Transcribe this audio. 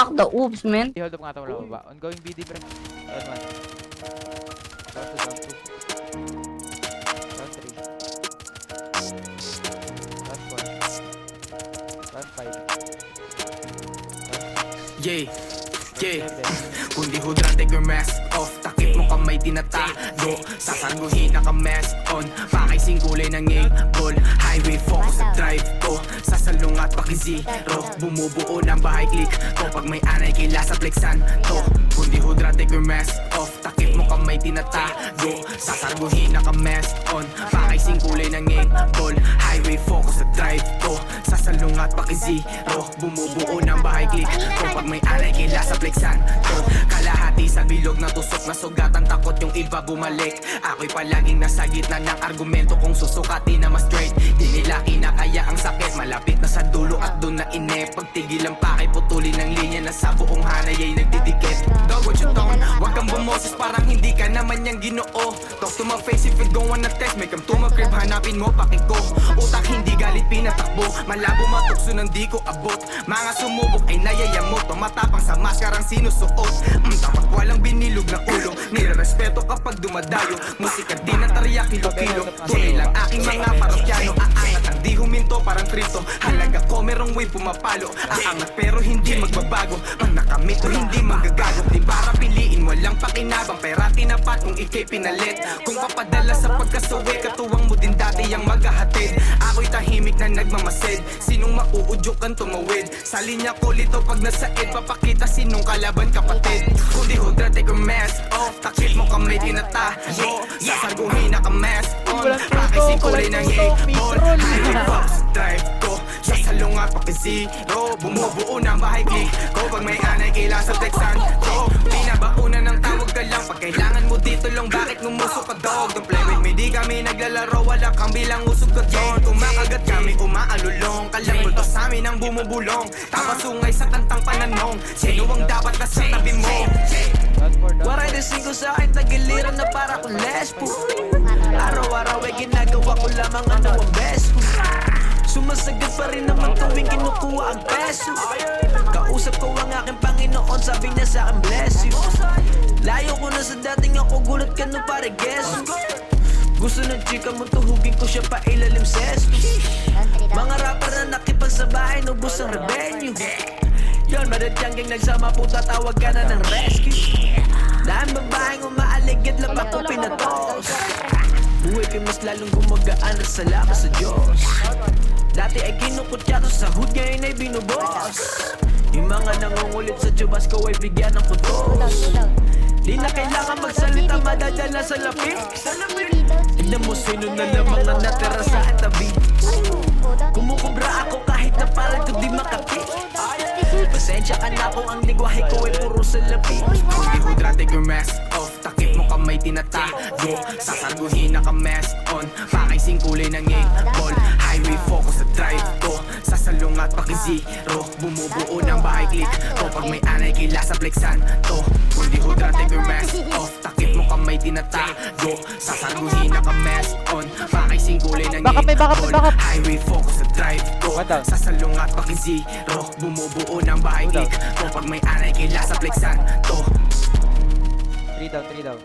block the oops, man. Hold up nga ito, wala baba. Ongoing BD, pre. Down 1. Down 2, down 2. Down 3. Down 4. Down 5. Yeah, yeah. Kung di hudra, take your mask off. Takip mo kamay tinatago. Sasaguhin naka-mask on. Pakising kulay ng ball. Highway focus sa drive ko. Sasalong at paki-zero. Bumubuo ng bahay click ko. Pag may anay kila sa plexan to. Kung di hudra, take your mask off. Takip mo kamay tinatago. Sasaguhin naka-mask on. Pakising kulay ng ball. Highway focus sa drive ko. Sasalong at paki-zero. Bumubuo ng bahay click ko. Pag may anay kila sa plexan to. Kalahati sa bilog na tusok na sugatan, takot yung iba bumalik. Ako'y palaging nasa gitna ng argumento kung susukati na mas straight. Di nila kinakaya ang sakit, malapit na sa dulo at doon na ine. Pagtigil ang pakay, putulin ng linya na sa buong hanay ay nagdidikit. Dog, what you tone? Huwag kang bumoses, parang hindi ka naman yang ginoo. Talk to my face if you don't wanna test. Make 'em to my crib, hanapin mo pakik ko. Utak hindi galit pinatakbo, malabo matukso ng di ko abot. Mga sumubok ay nayayamot, tumatapang sa maskarang sinusuot. Dapat walang binilog na ulo, nire-respeto kapag dumadayo. Musika din ang tarya kilo-kilo. Tunay lang aking mga parokyano. Aangat ang di huminto parang Kristo. Halaga ko merong way pumapalo. Aangat pero hindi magbabago. Pag nakamit o hindi magagago. Di para piliin, walang pakinabang. Pera tinapat kung ikay pinalit. Kung papadala sa pagkasawi, katuwang mo din dati ang maghahatid. Ako'y tahimik na nagmamasid. Sinong mauudyok ang tumawid? Sa linya ko lito pag nasaid, papakita sinong kalaban kapatid. Kung di hudra, take your mask off. Takip mo kamay tinatago. Sasaguhin naka-mask on. Pakising kulay ng ball. Highway box, drive ko. Sasalong at paki-zero. Bumubuo ng bahay click ko. Pag may anay kila sa Texan ko. Pinabauna ng tawag ka lang. Pag kailangan mo dito lang, bakit ngumusok ka dog? Don't play with me, di kami naglalaro. Wala kang bilang usog ka doon. Kumakagat kami, umaalulong. Kalang multo sa amin ang bumubulong. Tapasungay sa kantang pananong. Sino ang dapat na sa tabi mo? Waray na singko sa akin, tagiliran na para kong lesbo. Araw-araw ay ginagawa ko lamang ano ang best ko. Sumasagot pa rin naman tuwing kinukuha ang peso. Kausap ko ang aking Panginoon, sabi niya sa akin bless you. Layo ko na sa dating ako, gulat ka no pare guess. Gusto ng chika mo, tuhugin ko siya pa ilalim sesto. Mga rapper na nakipagsabahin, ubos ang revenue. Yon, madadyang gang nagsama po, tatawag ka na ng rescue. Dahil babaeng umaaligid, lapak ko pinatos. Buhay ko mas lalong gumagaan at salamat sa Diyos. Dati ay kinukutya ko sa hood, ngayon ay binubos. Yung mga nangungulit sa tubas ko ay bigyan ng kutos. Di na kailangan magsalita, madadala sa lapik. Tignan mo sino na lamang ang natira sa tabi. Kumukubra ako kahit na parang ko di makati. Pasensya ka na kung ang lingwahe ko ay puro salapi. Kung di hudra, take your mask off. Takip mo kamay tinatago. Sasaguhin naka-mask on. Pakising kulay ng ball. Highway focus sa drive ko. Sasalong at paki-zero. Bumubuo ng bahay click ko. Pag may anay kila sa plexan to. Kung di hudra, take your mask off. Takip mo kamay tinatago. Sasaguhin naka-mask on. Pakising kulay ng ball. Highway focus sa drive ko. Sasalong at paki-zero. Bumubuo ng bahay click ko. Pag may anay kila sa plexan to. 3 down, 3 down.